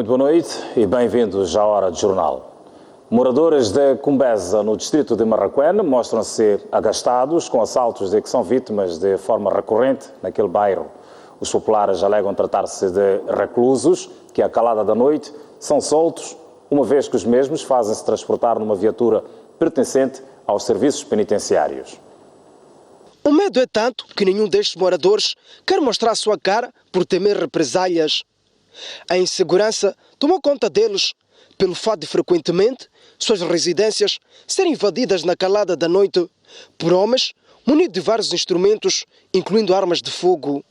Muito boa noite e bem-vindos à Hora de Jornal. Moradores de Cumbesa, no distrito de Marraquém, mostram-se agastados com assaltos de que são vítimas de forma recorrente naquele bairro. Os populares alegam tratar-se de reclusos que, à calada da noite, são soltos, uma vez que os mesmos fazem-se transportar numa viatura pertencente aos serviços penitenciários. O medo é tanto que nenhum destes moradores quer mostrar sua cara por temer represálias. A insegurança tomou conta deles, pelo fato de frequentemente suas residências serem invadidas na calada da noite por homens munidos de vários instrumentos, incluindo armas de fogo.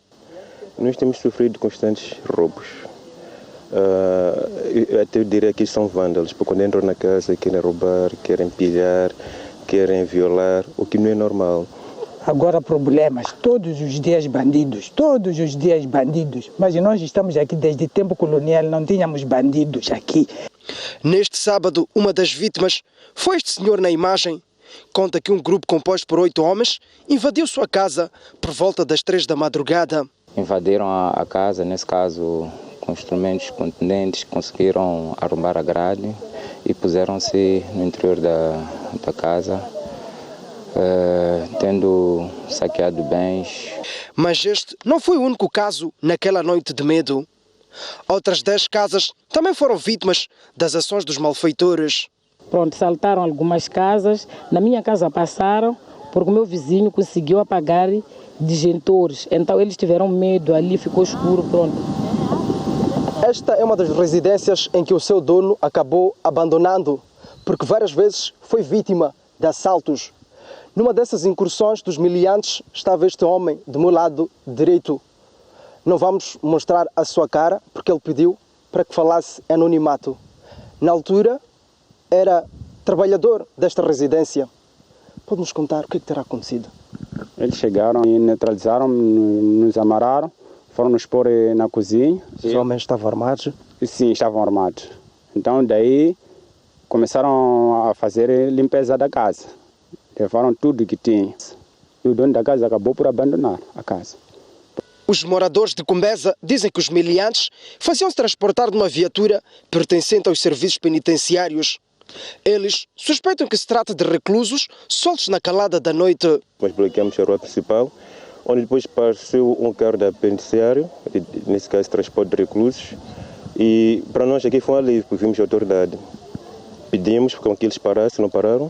Nós temos sofrido constantes roubos. Eu até diria que são vândalos, porque quando entram na casa querem roubar, querem pilhar, querem violar, o que não é normal. Agora problemas, todos os dias bandidos, mas nós estamos aqui desde o tempo colonial, não tínhamos bandidos aqui. Neste sábado, uma das vítimas foi este senhor na imagem. Conta que um grupo composto por 8 homens invadiu sua casa por volta das 3 da madrugada. Invadiram a casa, nesse caso com instrumentos contundentes, conseguiram arrombar a grade e puseram-se no interior da casa, tendo saqueado bens. Mas este não foi o único caso naquela noite de medo. Outras 10 casas também foram vítimas das ações dos malfeitores. Pronto, saltaram algumas casas. Na minha casa passaram, porque o meu vizinho conseguiu apagar disjuntos. Então eles tiveram medo, ali ficou escuro, pronto. Esta é uma das residências em que o seu dono acabou abandonando, porque várias vezes foi vítima de assaltos. Numa dessas incursões dos miliantes estava este homem do meu lado direito. Não vamos mostrar a sua cara, porque ele pediu para que falasse anonimato. Na altura, era trabalhador desta residência. Pode-nos contar o que terá acontecido? Eles chegaram e neutralizaram, nos amarraram, foram nos pôr na cozinha. Os homens estavam armados? Sim, estavam armados. Então, daí, começaram a fazer limpeza da casa. Levaram tudo que tinha. E o dono da casa acabou por abandonar a casa. Os moradores de Cumbesa dizem que os miliantes faziam-se transportar numa viatura pertencente aos serviços penitenciários. Eles suspeitam que se trata de reclusos soltos na calada da noite. Nós bloqueamos a rua principal, onde depois apareceu um carro da penitenciário, nesse caso transporte de reclusos. E para nós aqui foi um alívio, porque vimos a autoridade. Pedimos para que eles parassem, não pararam.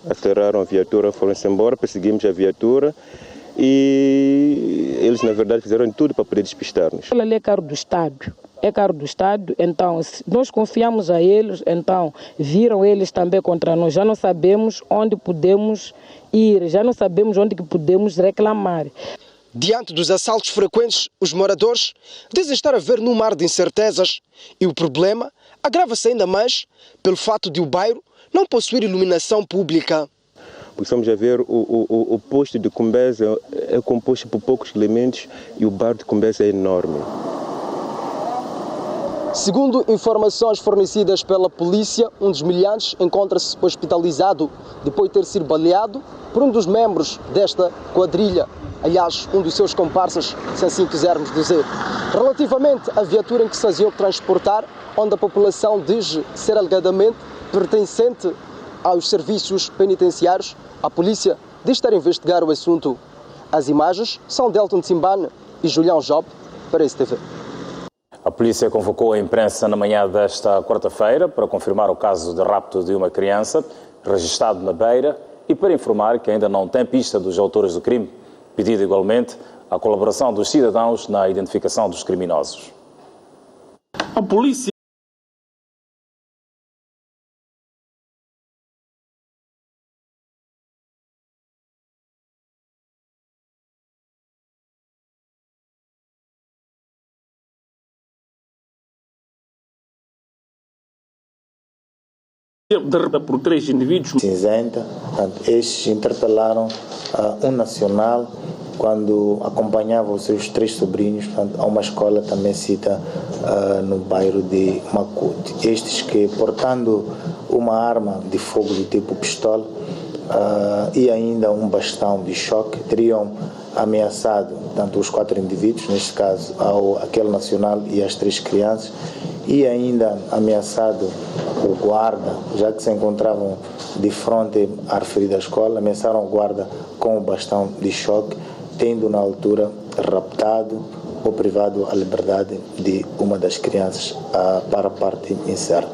Aceleraram a viatura, foram-se embora, perseguimos a viatura e eles, na verdade, fizeram tudo para poder despistar-nos. Ela é carro do Estado, então nós confiamos a eles, então viram eles também contra nós, já não sabemos onde podemos ir, já não sabemos onde que podemos reclamar. Diante dos assaltos frequentes, os moradores dizem estar a ver num mar de incertezas e o problema agrava-se ainda mais pelo fato de o bairro não possuir iluminação pública. Estamos a ver o posto de Cumbesa é composto por poucos elementos e o bairro de Cumbesa é enorme. Segundo informações fornecidas pela polícia, um dos miliantes encontra-se hospitalizado depois de ter sido baleado por um dos membros desta quadrilha. Aliás, um dos seus comparsas, se assim quisermos dizer. Relativamente à viatura em que se faziam transportar, onde a população diz ser alegadamente pertencente aos serviços penitenciários, a polícia diz estar a investigar o assunto. As imagens são de Elton Tsimbane e Julião Job para a STV. A polícia convocou a imprensa na manhã desta quarta-feira para confirmar o caso de rapto de uma criança registrado na Beira e para informar que ainda não tem pista dos autores do crime, pedindo igualmente a colaboração dos cidadãos na identificação dos criminosos. A polícia por 3 indivíduos. Cinzenta, portanto, estes interpelaram um nacional quando acompanhava os seus 3 sobrinhos, portanto, a uma escola também cita no bairro de Macute. Estes que, portando uma arma de fogo do tipo pistola e ainda um bastão de choque, teriam ameaçado tanto os 4 indivíduos, neste caso aquele nacional e as 3 crianças, e ainda ameaçado o guarda, já que se encontravam de frente à referida escola, ameaçaram o guarda com o bastão de choque, tendo na altura raptado ou privado a liberdade de uma das crianças para a parte incerta.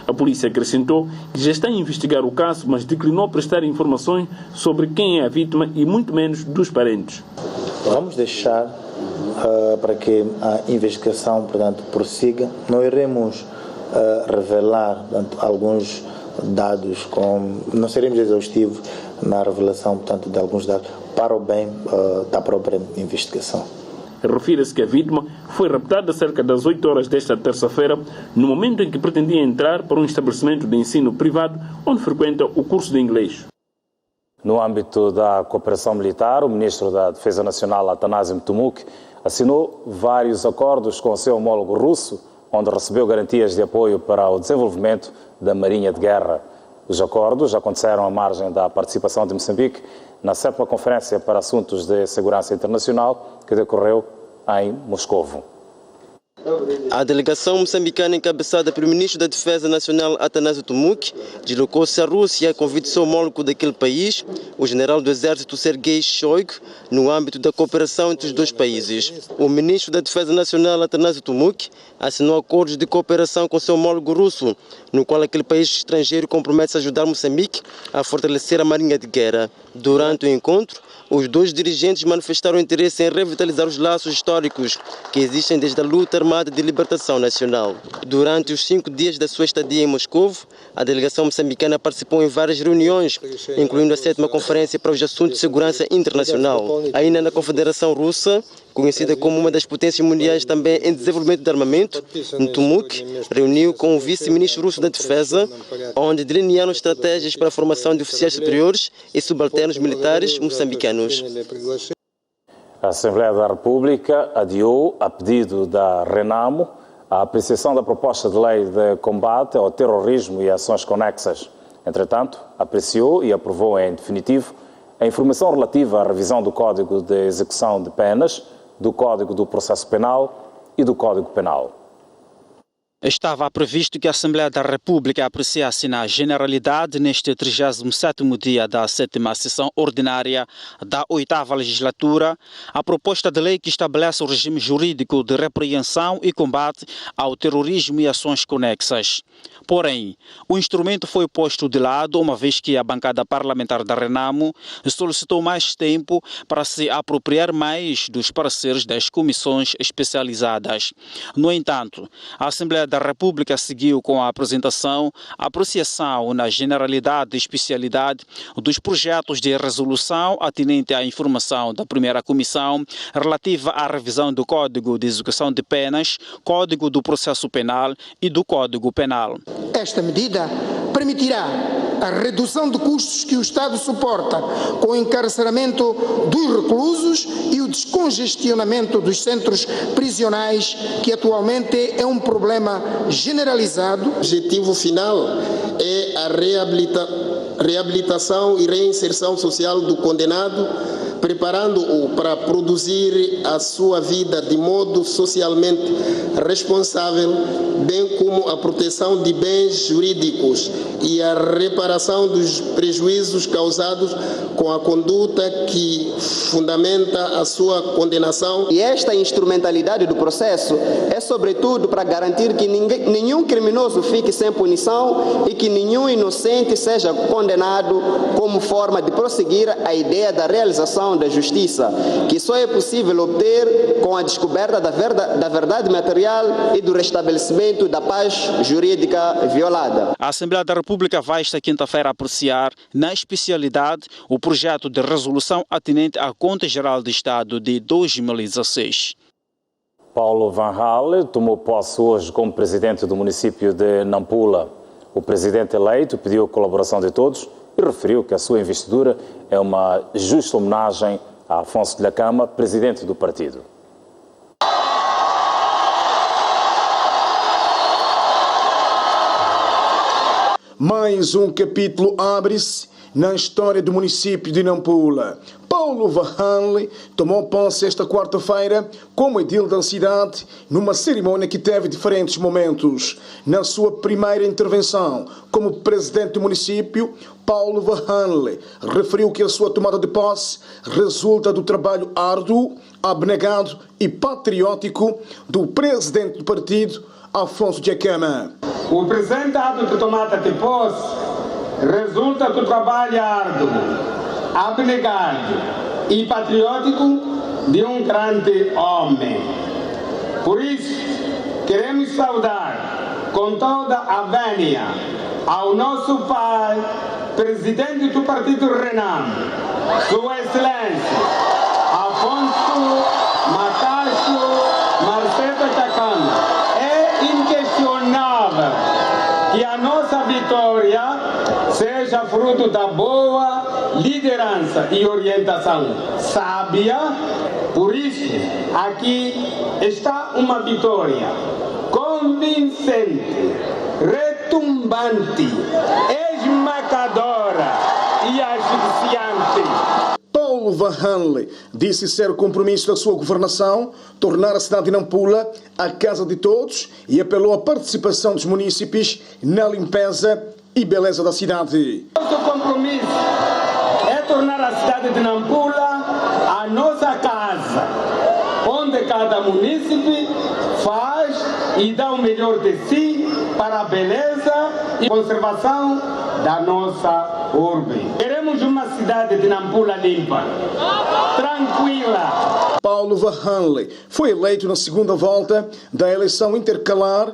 A polícia acrescentou que já está a investigar o caso, mas declinou prestar informações sobre quem é a vítima e muito menos dos parentes. Vamos deixar para que a investigação, portanto, prossiga. Não iremos revelar, portanto, alguns dados, não seremos exaustivos na revelação, portanto, de alguns dados para o bem da própria investigação. Refere-se que a vítima foi raptada cerca das 8 horas desta terça-feira, no momento em que pretendia entrar para um estabelecimento de ensino privado onde frequenta o curso de inglês. No âmbito da cooperação militar, o ministro da Defesa Nacional, Atanasio Tumuk, assinou vários acordos com o seu homólogo russo, onde recebeu garantias de apoio para o desenvolvimento da Marinha de Guerra. Os acordos aconteceram à margem da participação de Moçambique na 7ª Conferência para Assuntos de Segurança Internacional, que decorreu em Moscovo. A delegação moçambicana, encabeçada pelo ministro da Defesa Nacional, Atanasio Tumuk, deslocou-se à Rússia a convite do seu homólogo daquele país, o general do Exército Sergei Shoigu, no âmbito da cooperação entre os dois países. O ministro da Defesa Nacional, Atanasio Tumuk, assinou acordos de cooperação com seu homólogo russo, no qual aquele país estrangeiro compromete-se a ajudar Moçambique a fortalecer a Marinha de Guerra. Durante o encontro, os dois dirigentes manifestaram interesse em revitalizar os laços históricos que existem desde a luta armada de libertação nacional. Durante os 5 dias da sua estadia em Moscovo, a delegação moçambicana participou em várias reuniões, incluindo a 7ª Conferência para os Assuntos de Segurança Internacional. Ainda na Confederação Russa, conhecida como uma das potências mundiais também em desenvolvimento de armamento, Tumuk reuniu com o vice-ministro russo da Defesa, onde delinearam estratégias para a formação de oficiais superiores e subalternos militares moçambicanos. A Assembleia da República adiou, a pedido da Renamo, a apreciação da proposta de lei de combate ao terrorismo e ações conexas. Entretanto, apreciou e aprovou em definitivo a informação relativa à revisão do Código de Execução de Penas, do Código do Processo Penal e do Código Penal. Estava previsto que a Assembleia da República apreciasse na generalidade neste 37º dia da 7ª sessão ordinária da 8ª legislatura a proposta de lei que estabelece o regime jurídico de repreensão e combate ao terrorismo e ações conexas. Porém, o instrumento foi posto de lado, uma vez que a bancada parlamentar da Renamo solicitou mais tempo para se apropriar mais dos pareceres das comissões especializadas. No entanto, a Assembleia da República seguiu com a apresentação, apreciação na generalidade e especialidade dos projetos de resolução atinente à informação da primeira comissão relativa à revisão do Código de Execução de Penas, Código do Processo Penal e do Código Penal. Esta medida permitirá a redução de custos que o Estado suporta com o encarceramento dos reclusos e o descongestionamento dos centros prisionais, que atualmente é um problema generalizado. O objetivo final é a reabilitação e reinserção social do condenado, preparando-o para produzir a sua vida de modo socialmente responsável, bem como a proteção de bens jurídicos e a reparação dos prejuízos causados com a conduta que fundamenta a sua condenação. E esta instrumentalidade do processo é sobretudo para garantir que nenhum criminoso fique sem punição e que nenhum inocente seja condenado, como forma de prosseguir a ideia da realização da justiça, que só é possível obter com a descoberta da verdade material e do restabelecimento da paz jurídica violada. A Assembleia da República vai esta quinta-feira apreciar, na especialidade, o projeto de resolução atinente à Conta Geral do Estado de 2016. Paulo Van Hal tomou posse hoje como presidente do município de Nampula. O presidente eleito pediu a colaboração de todos e referiu que a sua investidura é uma justa homenagem a Afonso de Lacama, presidente do partido. Mais um capítulo abre-se na história do município de Nampula. Paulo Paulo Vahanle tomou posse esta quarta-feira como edil da cidade numa cerimônia que teve diferentes momentos. Na sua primeira intervenção como presidente do município, Paulo Vahanle referiu que a sua tomada de posse resulta do trabalho árduo, abnegado e patriótico do presidente do partido, Afonso Djakama. O presente ato de tomada de posse resulta do trabalho árduo, abnegado e patriótico de um grande homem. Por isso, queremos saudar com toda a vênia ao nosso pai, presidente do Partido Renam, Sua Excelência Afonso Macacho Marcelo Djakama. É inquestionável que a nossa vitória seja fruto da boa liderança e orientação sábia. Por isso, aqui está uma vitória convincente, retumbante, esmagadora e asfixiante. Paulo Vahanle disse ser o compromisso da sua governação tornar a cidade de Nampula a casa de todos e apelou à participação dos munícipes na limpeza e beleza da cidade. Nosso compromisso é tornar a cidade de Nampula a nossa casa, onde cada munícipe faz e dá o melhor de si para a beleza e conservação da nossa urbe. Queremos uma cidade de Nampula limpa, tranquila. Paulo Vahanle foi eleito na segunda volta da eleição intercalar.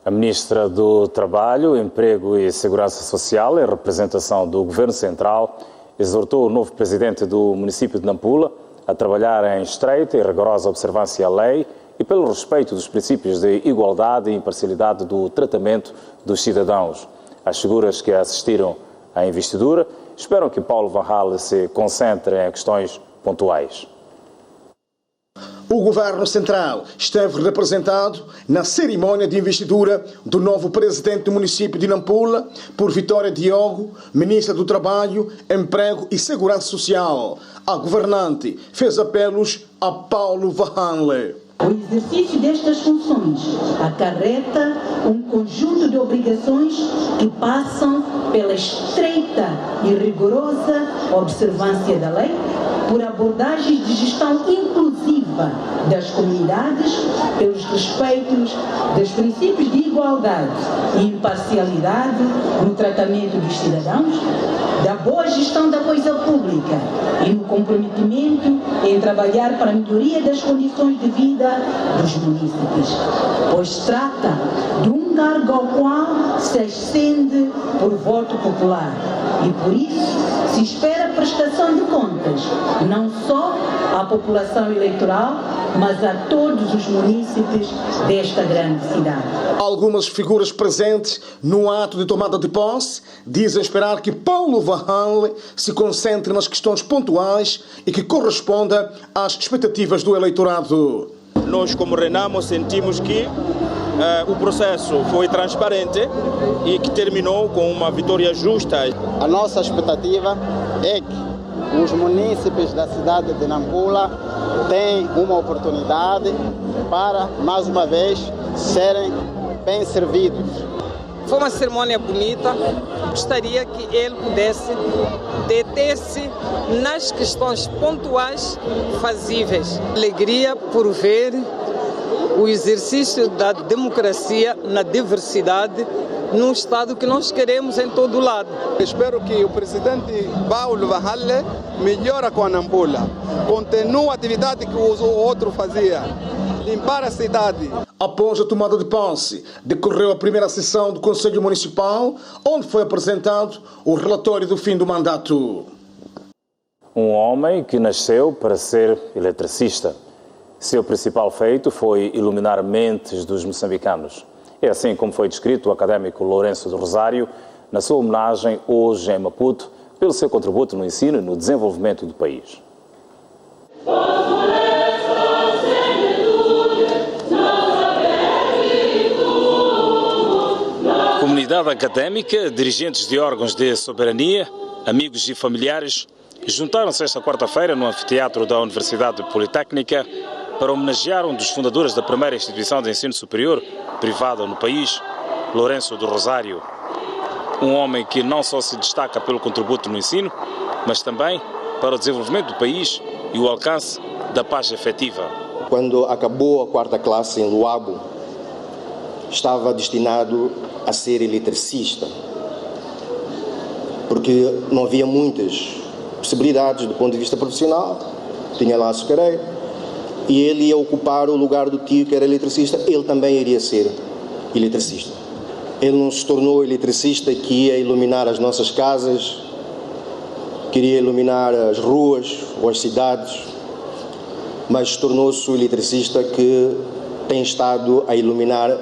A ministra do Trabalho, Emprego e Segurança Social, em representação do Governo Central, exortou o novo presidente do município de Nampula a trabalhar em estreita e rigorosa observância à lei e pelo respeito dos princípios de igualdade e imparcialidade do tratamento dos cidadãos. As figuras que assistiram à investidura esperam que Paulo Vahanle se concentre em questões pontuais. O Governo Central esteve representado na cerimônia de investidura do novo presidente do município de Nampula por Vitória Diogo, ministra do Trabalho, Emprego e Segurança Social. A governante fez apelos a Paulo Vahanle. O exercício destas funções acarreta um conjunto de obrigações que passam pela estreita e rigorosa observância da lei, por abordagens de gestão inclusiva das comunidades, pelos respeitos dos princípios de igualdade e imparcialidade no tratamento dos cidadãos, da boa gestão da coisa pública e no comprometimento em trabalhar para a melhoria das condições de vida dos munícipes, pois trata de um cargo ao qual se ascende por voto popular e por isso se espera prestação de contas, não só à população eleitoral, mas a todos os munícipes desta grande cidade. Algumas figuras presentes no ato de tomada de posse dizem esperar que Paulo Vahanle se concentre nas questões pontuais e que corresponda às expectativas do eleitorado. Nós, como Renamo, sentimos que o processo foi transparente e que terminou com uma vitória justa. A nossa expectativa é que os munícipes da cidade de Nampula têm uma oportunidade para, mais uma vez, serem bem servidos. Foi uma cerimônia bonita, gostaria que ele pudesse deter-se nas questões pontuais fazíveis. Alegria por ver o exercício da democracia na diversidade, num Estado que nós queremos em todo lado. Espero que o presidente Paulo Vahanle melhore com a Nampula, continue a atividade que o outro fazia, limpar a cidade. Após a tomada de posse, decorreu a primeira sessão do Conselho Municipal, onde foi apresentado o relatório do fim do mandato. Um homem que nasceu para ser eletricista. Seu principal feito foi iluminar mentes dos moçambicanos. É assim como foi descrito o académico Lourenço do Rosário na sua homenagem hoje em Maputo pelo seu contributo no ensino e no desenvolvimento do país. Comunidade académica, dirigentes de órgãos de soberania, amigos e familiares juntaram-se esta quarta-feira no anfiteatro da Universidade Politécnica para homenagear um dos fundadores da primeira instituição de ensino superior privada no país, Lourenço do Rosário. Um homem que não só se destaca pelo contributo no ensino, mas também para o desenvolvimento do país e o alcance da paz efetiva. Quando acabou a quarta classe em Luabo, estava destinado a ser eletricista, porque não havia muitas possibilidades do ponto de vista profissional, tinha lá açucareiro, e ele ia ocupar o lugar do tio que era eletricista, ele também iria ser eletricista. Ele não se tornou eletricista que ia iluminar as nossas casas, queria iluminar as ruas ou as cidades, mas tornou-se o eletricista que tem estado a iluminar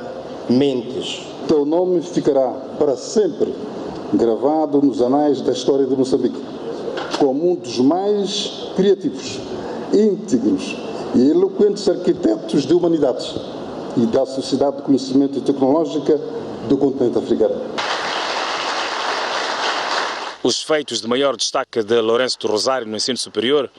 mentes. Teu nome ficará para sempre gravado nos anais da história de Moçambique como um dos mais criativos, íntegros e eloquentes arquitetos de humanidades e da sociedade de conhecimento e tecnológica do continente africano. Os feitos de maior destaque de Lourenço do Rosário no ensino superior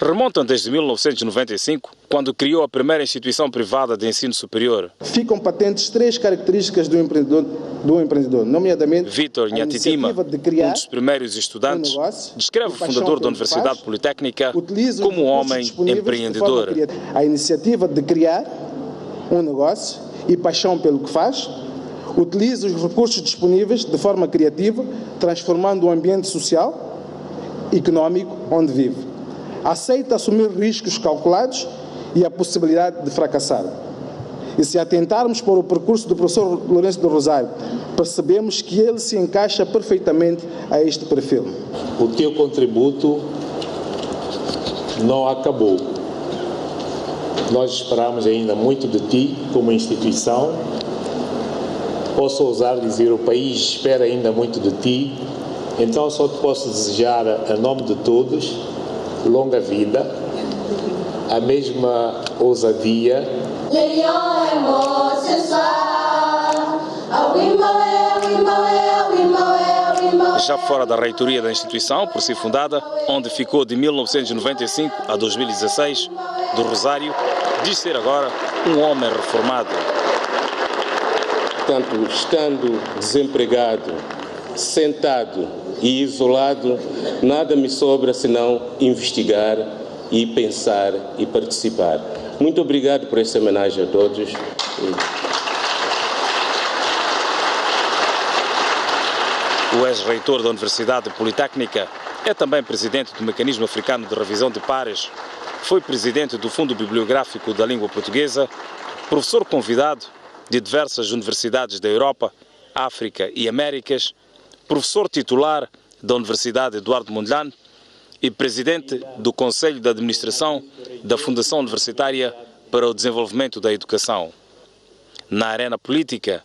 remontam desde 1995, quando criou a primeira instituição privada de ensino superior. Ficam patentes 3 características do empreendedor, nomeadamente Vítor Nhatitima, um dos primeiros estudantes, descreve o fundador da Universidade Politécnica como um homem empreendedor. A iniciativa de criar um negócio e paixão pelo que faz, utiliza os recursos disponíveis de forma criativa, transformando o ambiente social e econômico onde vive. Aceita assumir riscos calculados e a possibilidade de fracassar. E se atentarmos para o percurso do professor Lourenço do Rosário, percebemos que ele se encaixa perfeitamente a este perfil. O teu contributo não acabou. Nós esperamos ainda muito de ti como instituição. Posso ousar dizer, o país espera ainda muito de ti. Então só te posso desejar, a nome de todos, longa vida, a mesma ousadia. Já fora da reitoria da instituição, por si fundada, onde ficou de 1995 a 2016, do Rosário, diz ser agora um homem reformado. Portanto, estando desempregado, sentado e isolado, nada me sobra senão investigar e pensar e participar. Muito obrigado por esta homenagem a todos. O ex-reitor da Universidade Politécnica é também presidente do Mecanismo Africano de Revisão de Pares, foi presidente do Fundo Bibliográfico da Língua Portuguesa, professor convidado de diversas universidades da Europa, África e Américas, professor titular da Universidade Eduardo Mondlane e presidente do Conselho de Administração da Fundação Universitária para o Desenvolvimento da Educação. Na arena política,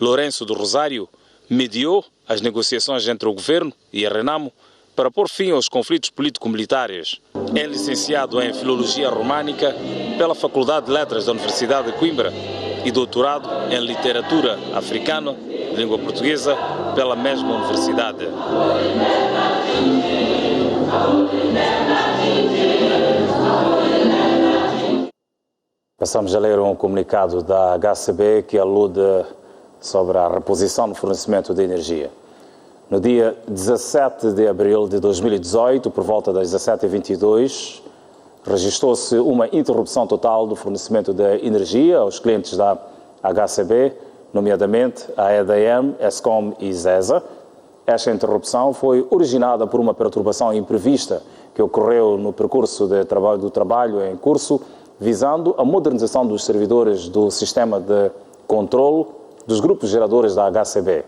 Lourenço do Rosário mediou as negociações entre o governo e a Renamo para pôr fim aos conflitos político-militares. É licenciado em Filologia Românica pela Faculdade de Letras da Universidade de Coimbra e doutorado em Literatura Africana, Língua Portuguesa, pela mesma universidade. Passamos a ler um comunicado da HCB que alude sobre a reposição no fornecimento de energia. No dia 17 de abril de 2018, por volta das 17h22, registrou-se uma interrupção total do fornecimento de energia aos clientes da HCB, nomeadamente a EDM, ESCOM e ZESA. Esta interrupção foi originada por uma perturbação imprevista que ocorreu no percurso do trabalho em curso, visando a modernização dos servidores do sistema de controlo dos grupos geradores da HCB.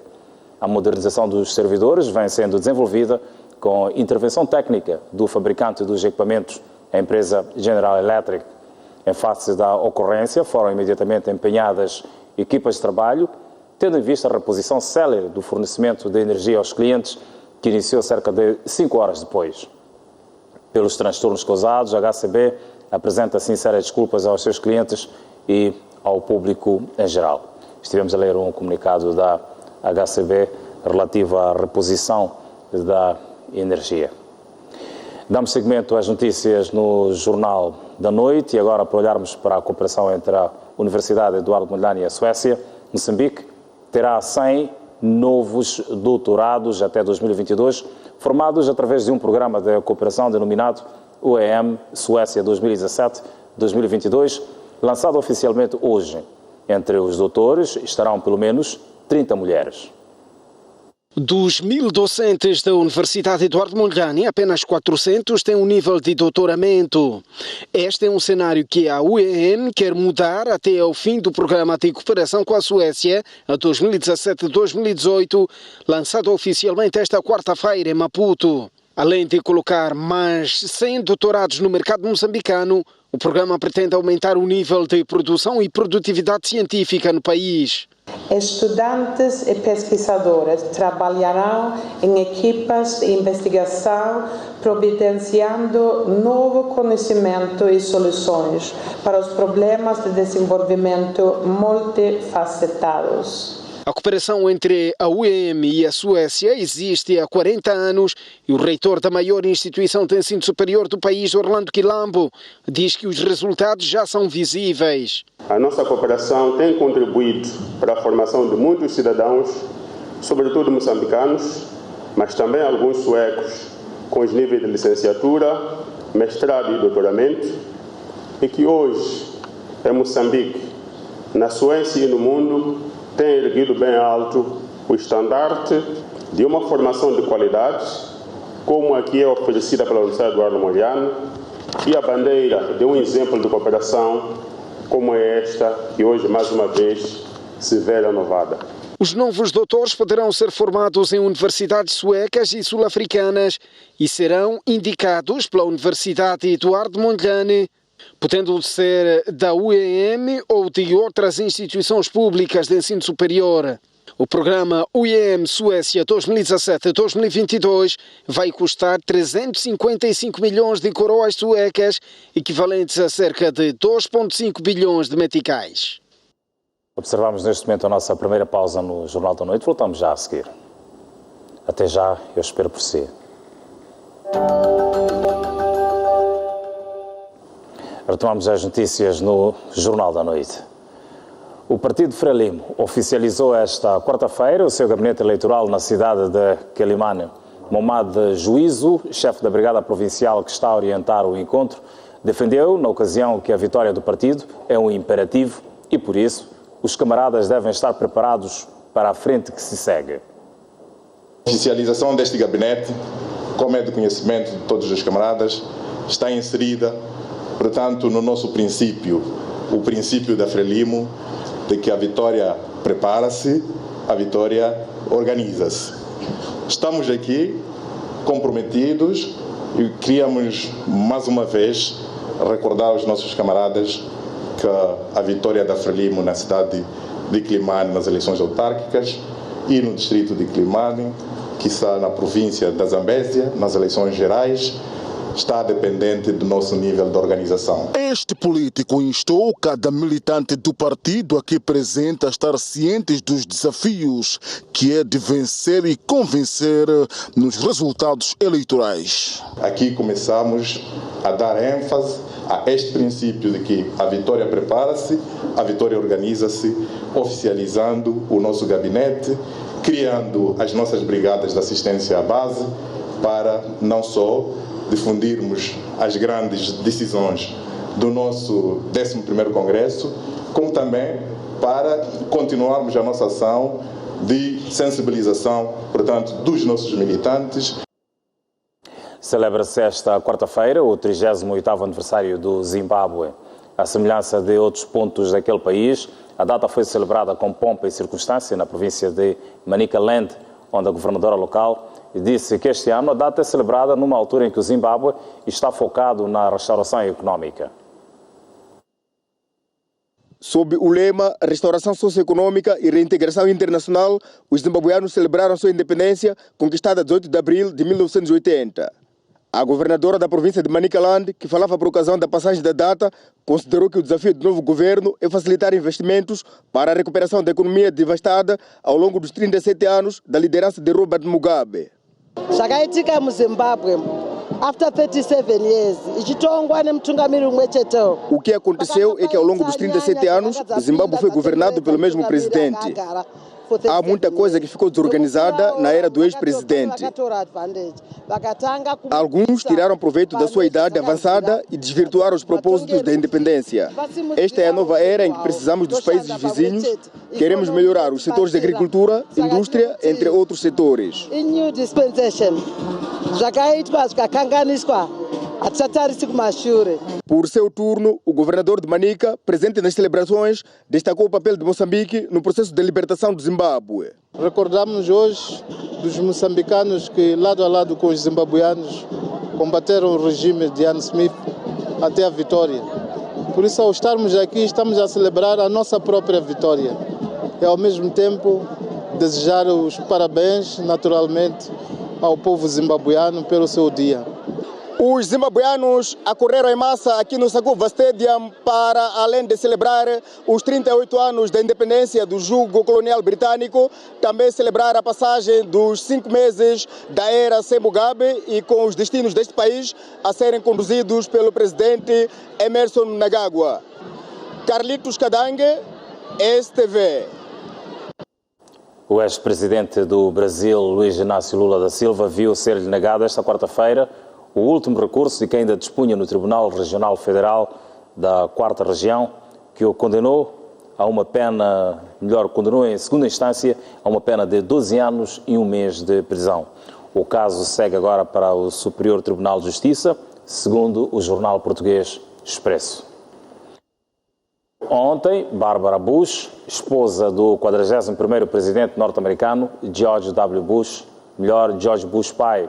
A modernização dos servidores vem sendo desenvolvida com intervenção técnica do fabricante dos equipamentos, a empresa General Electric. Em face da ocorrência, foram imediatamente empenhadas equipas de trabalho, tendo em vista a reposição célere do fornecimento de energia aos clientes, que iniciou cerca de 5 horas depois. Pelos transtornos causados, a HCB apresenta sinceras desculpas aos seus clientes e ao público em geral. Estivemos a ler um comunicado da HCB relativo à reposição da energia. Damos seguimento às notícias no Jornal da Noite e agora para olharmos para a cooperação entre a Universidade Eduardo Mondlane e a Suécia, Moçambique terá 100 novos doutorados até 2022, formados através de um programa de cooperação denominado UEM Suécia 2017-2022, lançado oficialmente hoje. Entre os doutores estarão pelo menos 30 mulheres. Dos 1.000 docentes da Universidade Eduardo Mondlane, apenas 400 têm um nível de doutoramento. Este é um cenário que a UEM quer mudar até ao fim do programa de cooperação com a Suécia, a 2017-2018, lançado oficialmente esta quarta-feira em Maputo. Além de colocar mais 100 doutorados no mercado moçambicano, o programa pretende aumentar o nível de produção e produtividade científica no país. Estudantes e pesquisadores trabalharão em equipas de investigação, providenciando novo conhecimento e soluções para os problemas de desenvolvimento multifacetados. A cooperação entre a UEM e a Suécia existe há 40 anos e o reitor da maior instituição de ensino superior do país, Orlando Quilambo, diz que os resultados já são visíveis. A nossa cooperação tem contribuído para a formação de muitos cidadãos, sobretudo moçambicanos, mas também alguns suecos, com os níveis de licenciatura, mestrado e doutoramento, e que hoje, em Moçambique, na Suécia e no mundo, tem erguido bem alto o estandarte de uma formação de qualidade, como a que é oferecida pela Universidade Eduardo Mondlane, e a bandeira de um exemplo de cooperação, como é esta, que hoje, mais uma vez, se vê renovada. Os novos doutores poderão ser formados em universidades suecas e sul-africanas e serão indicados pela Universidade Eduardo Mondlane, podendo ser da UEM ou de outras instituições públicas de ensino superior. O programa UEM Suécia 2017-2022 vai custar 355 milhões de coroas suecas, equivalentes a cerca de 2,5 bilhões de meticais. Observamos neste momento a nossa primeira pausa no Jornal da Noite. Voltamos já a seguir. Até já, eu espero por si. Retomamos as notícias no Jornal da Noite. O Partido Frelimo oficializou esta quarta-feira o seu gabinete eleitoral na cidade de Quelimane. Momad Juízo, chefe da Brigada Provincial que está a orientar o encontro, defendeu, na ocasião, que a vitória do partido é um imperativo e, por isso, os camaradas devem estar preparados para a frente que se segue. A oficialização deste gabinete, como é de conhecimento de todos os camaradas, está inserida, portanto, no nosso princípio, o princípio da Frelimo, de que a vitória prepara-se, a vitória organiza-se. Estamos aqui comprometidos e queríamos, mais uma vez, recordar aos nossos camaradas que a vitória da Frelimo na cidade de Quelimane nas eleições autárquicas e no distrito de Quelimane, que está na província da Zambésia, nas eleições gerais, está dependente do nosso nível de organização. Este político instou cada militante do partido aqui presente a estar cientes dos desafios que é de vencer e convencer nos resultados eleitorais. Aqui começamos a dar ênfase a este princípio de que a vitória prepara-se, a vitória organiza-se, oficializando o nosso gabinete, criando as nossas brigadas de assistência à base para não só difundirmos as grandes decisões do nosso 11º Congresso, como também para continuarmos a nossa ação de sensibilização, portanto, dos nossos militantes. Celebra-se esta quarta-feira o 38º aniversário do Zimbábue. À semelhança de outros pontos daquele país, a data foi celebrada com pompa e circunstância na província de Manicaland, onde a governadora local disse que este ano a data é celebrada numa altura em que o Zimbábue está focado na restauração econômica. Sob o lema Restauração Socioeconômica e Reintegração Internacional, os zimbabueanos celebraram sua independência conquistada a 18 de abril de 1980. A governadora da província de Manicaland, que falava por ocasião da passagem da data, considerou que o desafio do novo governo é facilitar investimentos para a recuperação da economia devastada ao longo dos 37 anos da liderança de Robert Mugabe. Zvakaitika muZimbabwe after 37 years. O que aconteceu é que ao longo dos 37 anos, Zimbábue foi governado pelo mesmo presidente. Há muita coisa que ficou desorganizada na era do ex-presidente. Alguns tiraram proveito da sua idade avançada e desvirtuaram os propósitos da independência. Esta é a nova era em que precisamos dos países vizinhos. Queremos melhorar os setores de agricultura, indústria, entre outros setores. Por seu turno, o governador de Manica, presente nas celebrações, destacou o papel de Moçambique no processo de libertação do Zimbábue. Recordamos hoje dos moçambicanos que, lado a lado com os zimbabueanos, combateram o regime de Ian Smith até a vitória. Por isso, ao estarmos aqui, estamos a celebrar a nossa própria vitória. E, ao mesmo tempo, desejar os parabéns, naturalmente, ao povo zimbabueano pelo seu dia. Os zimbabueanos acorreram em massa aqui no Sakuva Stadium para, além de celebrar os 38 anos da independência do jugo colonial britânico, também celebrar a passagem dos 5 meses da era sem Mugabe e com os destinos deste país a serem conduzidos pelo presidente Emmerson Mnangagwa. Carlitos Cadangue, STV. O ex-presidente do Brasil, Luiz Inácio Lula da Silva, viu ser-lhe negado esta quarta-feira o último recurso de que ainda dispunha no Tribunal Regional Federal da 4ª Região, que o condenou a uma pena, condenou em segunda instância a uma pena de 12 anos e 1 mês de prisão. O caso segue agora para o Superior Tribunal de Justiça, segundo o jornal português Expresso. Ontem, Barbara Bush, esposa do 41º presidente norte-americano, George W. Bush, George Bush pai,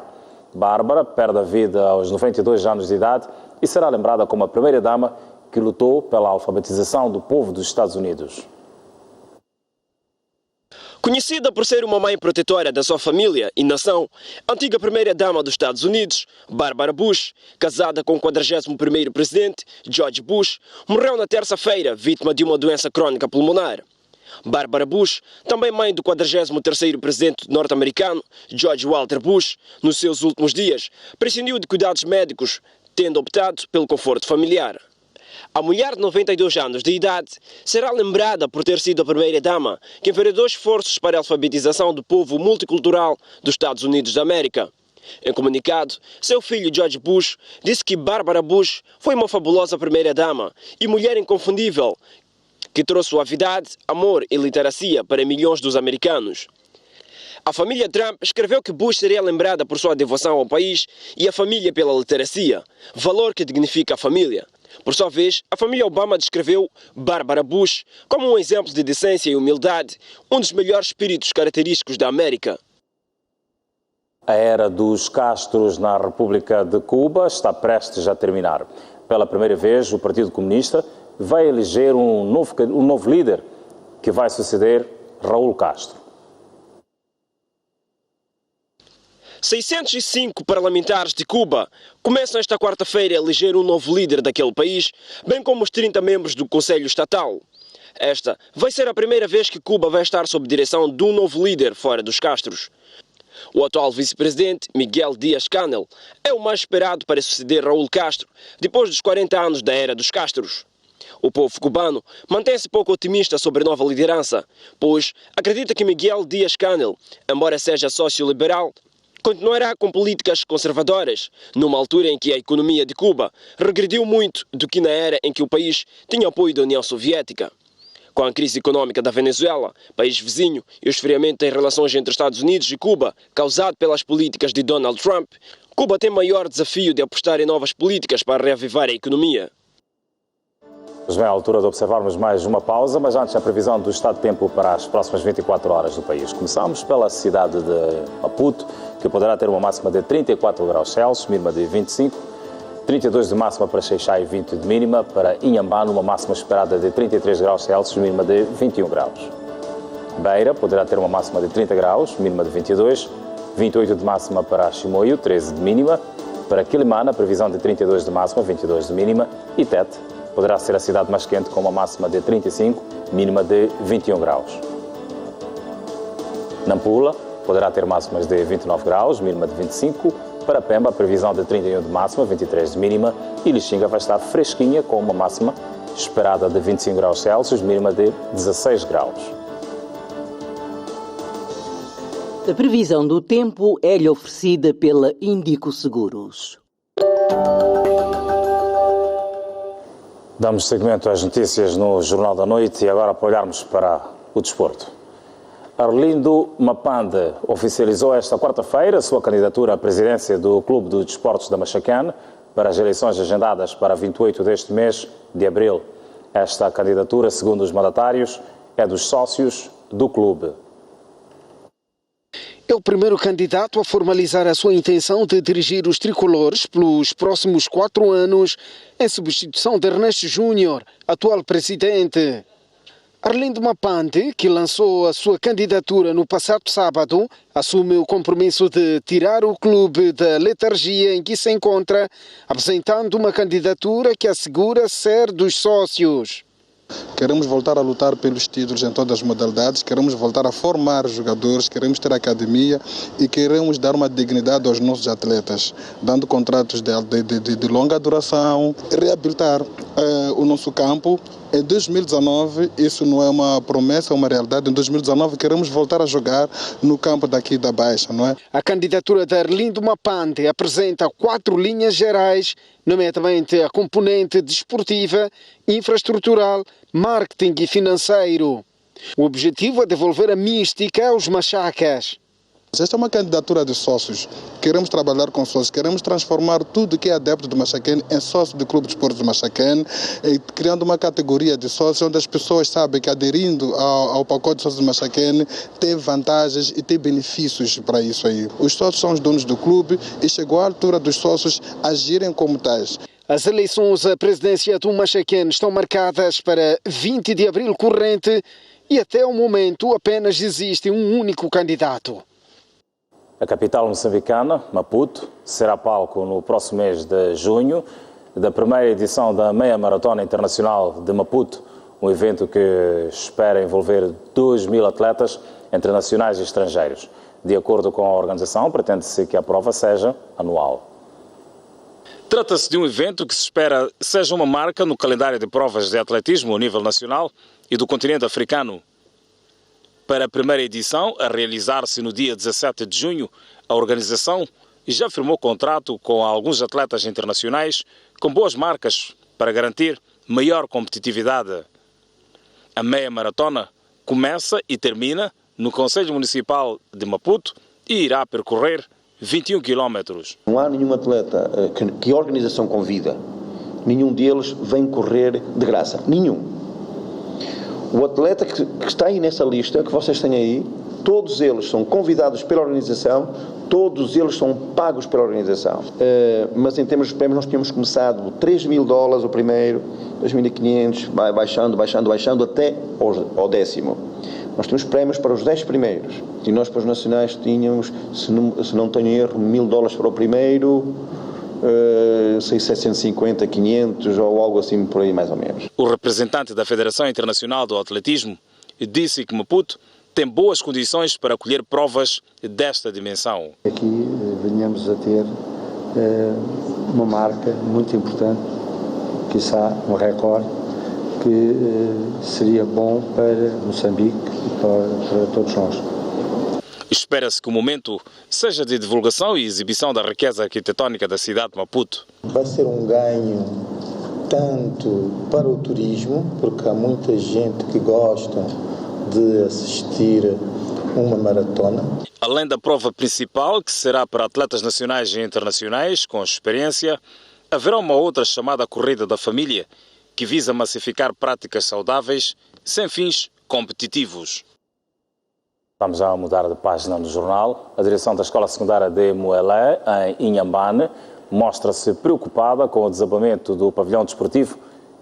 Bárbara perde a vida aos 92 anos de idade e será lembrada como a primeira-dama que lutou pela alfabetização do povo dos Estados Unidos. Conhecida por ser uma mãe protetora da sua família e nação, a antiga primeira-dama dos Estados Unidos, Barbara Bush, casada com o 41º presidente, George Bush, morreu na terça-feira vítima de uma doença crônica pulmonar. Barbara Bush, também mãe do 43º presidente norte-americano, George Walter Bush, nos seus últimos dias, prescindiu de cuidados médicos, tendo optado pelo conforto familiar. A mulher de 92 anos de idade será lembrada por ter sido a primeira-dama que enveredou esforços para a alfabetização do povo multicultural dos Estados Unidos da América. Em comunicado, seu filho George Bush disse que Barbara Bush foi uma fabulosa primeira-dama e mulher inconfundível, que trouxe suavidade, amor e literacia para milhões dos americanos. A família Trump escreveu que Bush seria lembrada por sua devoção ao país e a família pela literacia, valor que dignifica a família. Por sua vez, a família Obama descreveu Barbara Bush como um exemplo de decência e humildade, um dos melhores espíritos característicos da América. A era dos Castros na República de Cuba está prestes a terminar. Pela primeira vez, o Partido Comunista vai eleger um novo líder que vai suceder Raul Castro. 605 parlamentares de Cuba começam esta quarta-feira a eleger um novo líder daquele país, bem como os 30 membros do Conselho Estatal. Esta vai ser a primeira vez que Cuba vai estar sob direção de um novo líder fora dos Castros. O atual vice-presidente, Miguel Díaz-Canel, é o mais esperado para suceder Raul Castro, depois dos 40 anos da era dos Castros. O povo cubano mantém-se pouco otimista sobre a nova liderança, pois acredita que Miguel Díaz-Canel, embora seja sócio-liberal, continuará com políticas conservadoras, numa altura em que a economia de Cuba regrediu muito do que na era em que o país tinha apoio da União Soviética. Com a crise econômica da Venezuela, país vizinho, e o esfriamento em relações entre Estados Unidos e Cuba, causado pelas políticas de Donald Trump, Cuba tem maior desafio de apostar em novas políticas para reavivar a economia. Vem a altura de observarmos mais uma pausa, mas antes a previsão do estado de tempo para as próximas 24 horas do país. Começamos pela cidade de Maputo, que poderá ter uma máxima de 34 graus Celsius, mínima de 25, 32 de máxima para Xai-Xai e 20 de mínima, para Inhambane uma máxima esperada de 33 graus Celsius, mínima de 21 graus. Beira poderá ter uma máxima de 30 graus, mínima de 22, 28 de máxima para Chimoio, 13 de mínima, para Quilimana, previsão de 32 de máxima, 22 de mínima, e Tete poderá ser a cidade mais quente com uma máxima de 35, mínima de 21 graus. Nampula poderá ter máximas de 29 graus, mínima de 25, Para Pemba, a previsão de 31 de máxima, 23 de mínima, e Lixinga vai estar fresquinha com uma máxima esperada de 25 graus Celsius, mínima de 16 graus. A previsão do tempo é-lhe oferecida pela Índico Seguros. Damos seguimento às notícias no Jornal da Noite e agora para olharmos para o desporto. Arlindo Mapande oficializou esta quarta-feira a sua candidatura à presidência do Clube de Desportos da Machacane para as eleições agendadas para 28 deste mês de abril. Esta candidatura, segundo os mandatários, é dos sócios do clube. É o primeiro candidato a formalizar a sua intenção de dirigir os tricolores pelos próximos 4 anos, em substituição de Ernesto Júnior, atual presidente. Arlindo Mapande, que lançou a sua candidatura no passado sábado, assume o compromisso de tirar o clube da letargia em que se encontra, apresentando uma candidatura que assegura ser dos sócios. Queremos voltar a lutar pelos títulos em todas as modalidades, queremos voltar a formar jogadores, queremos ter academia e queremos dar uma dignidade aos nossos atletas, dando contratos de longa duração, reabilitar o nosso campo. Em 2019, isso não é uma promessa, é uma realidade. Em 2019 queremos voltar a jogar no campo daqui da Baixa, não é? A candidatura de Arlindo Mapande apresenta 4 linhas gerais, nomeadamente a componente desportiva, infraestrutural, marketing e financeiro. O objetivo é devolver a mística aos machacas. Esta é uma candidatura de sócios. Queremos trabalhar com sócios, queremos transformar tudo que é adepto do Machacane em sócio do Clube de Desportos do Machacane, criando uma categoria de sócios onde as pessoas sabem que aderindo ao pacote de sócios do Machacane tem vantagens e tem benefícios para isso aí. Os sócios são os donos do clube e chegou a altura dos sócios agirem como tais. As eleições à presidência do Machacane estão marcadas para 20 de abril corrente e até o momento apenas existe um único candidato. A capital moçambicana, Maputo, será palco no próximo mês de junho da primeira edição da Meia Maratona Internacional de Maputo, um evento que espera envolver 2.000 atletas entre nacionais e estrangeiros. De acordo com a organização, pretende-se que a prova seja anual. Trata-se de um evento que se espera seja uma marca no calendário de provas de atletismo a nível nacional e do continente africano. Para a primeira edição, a realizar-se no dia 17 de junho, a organização já firmou contrato com alguns atletas internacionais com boas marcas para garantir maior competitividade. A meia maratona começa e termina no Conselho Municipal de Maputo e irá percorrer 21 quilómetros. Não há nenhum atleta que a organização convida, nenhum deles vem correr de graça, nenhum. O atleta que está aí nessa lista, que vocês têm aí, todos eles são convidados pela organização, todos eles são pagos pela organização. Mas em termos de prémios nós tínhamos começado $3.000 o primeiro, 2.500, vai baixando até ao 10º. Nós temos prémios para os 10 primeiros. E nós para os nacionais tínhamos, se não tenho erro, $1.000 para o primeiro, 750, 500 ou algo assim por aí mais ou menos. O representante da Federação Internacional do Atletismo disse que Maputo tem boas condições para acolher provas desta dimensão. Aqui venhamos a ter uma marca muito importante, quiçá um recorde, que seria bom para Moçambique e para todos nós. Espera-se que o momento seja de divulgação e exibição da riqueza arquitetónica da cidade de Maputo. Vai ser um ganho tanto para o turismo, porque há muita gente que gosta de assistir uma maratona. Além da prova principal, que será para atletas nacionais e internacionais com experiência, haverá uma outra chamada Corrida da Família, que visa massificar práticas saudáveis sem fins competitivos. Vamos a mudar de página no jornal. A direção da Escola Secundária de Moelé, em Inhambane, mostra-se preocupada com o desabamento do pavilhão desportivo,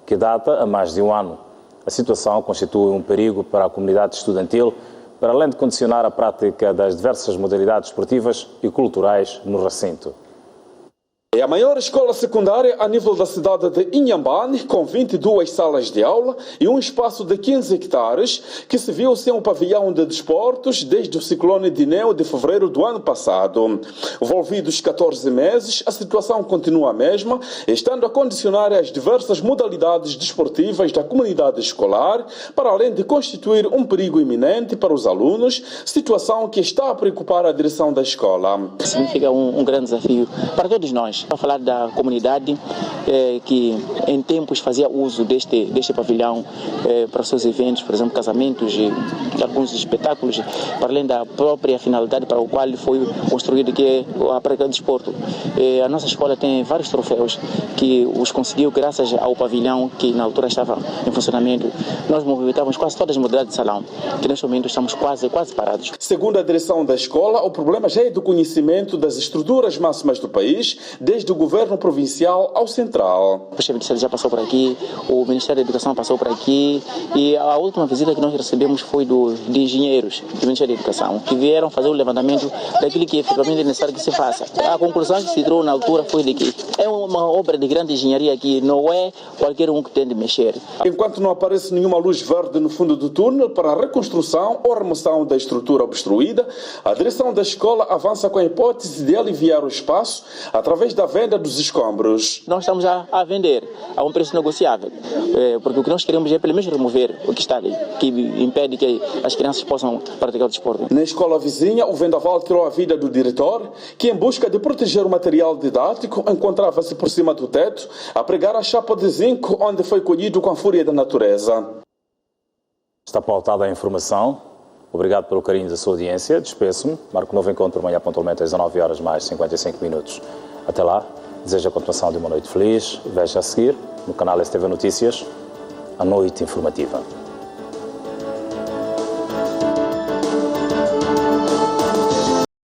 que data há mais de um ano. A situação constitui um perigo para a comunidade estudantil, para além de condicionar a prática das diversas modalidades esportivas e culturais no recinto. É a maior escola secundária a nível da cidade de Inhambane, com 22 salas de aula e um espaço de 15 hectares, que se viu sem um pavilhão de desportos desde o ciclone Dineo de fevereiro do ano passado. Envolvidos 14 meses, a situação continua a mesma, estando a condicionar as diversas modalidades desportivas da comunidade escolar, para além de constituir um perigo iminente para os alunos, situação que está a preocupar a direção da escola. Significa um grande desafio para todos nós. Para falar da comunidade que em tempos fazia uso deste pavilhão para os seus eventos, por exemplo, casamentos e alguns espetáculos, para além da própria finalidade para o qual foi construído, que é a prática do desporto. A nossa escola tem vários troféus que os conseguiu graças ao pavilhão que na altura estava em funcionamento. Nós movimentávamos quase todas as modalidades de salão, que neste momento estamos quase parados. Segundo a direção da escola, o problema já é do conhecimento das estruturas máximas do país, desde o governo provincial ao central. O chefe de Estado já passou por aqui, o Ministério da Educação passou por aqui e a última visita que nós recebemos foi de engenheiros do Ministério da Educação, que vieram fazer o levantamento daquilo que efetivamente é necessário que se faça. A conclusão que se tirou na altura foi de que é uma obra de grande engenharia que não é qualquer um que tem de mexer. Enquanto não aparece nenhuma luz verde no fundo do túnel para a reconstrução ou remoção da estrutura obstruída, a direção da escola avança com a hipótese de aliviar o espaço através da venda dos escombros. Nós estamos a vender a um preço negociável, porque o que nós queremos é pelo menos remover o que está ali, que impede que as crianças possam praticar o desporto. Na escola vizinha, o vendaval tirou a vida do diretor, que em busca de proteger o material didático encontrava-se por cima do teto a pregar a chapa de zinco onde foi colhido com a fúria da natureza. Está pautada a informação. Obrigado pelo carinho da sua audiência. Despeço-me. Marco novo encontro amanhã pontualmente às 19 horas mais 55 minutos. Até lá, desejo a continuação de uma noite feliz. Veja a seguir no canal STV Notícias, a Noite Informativa.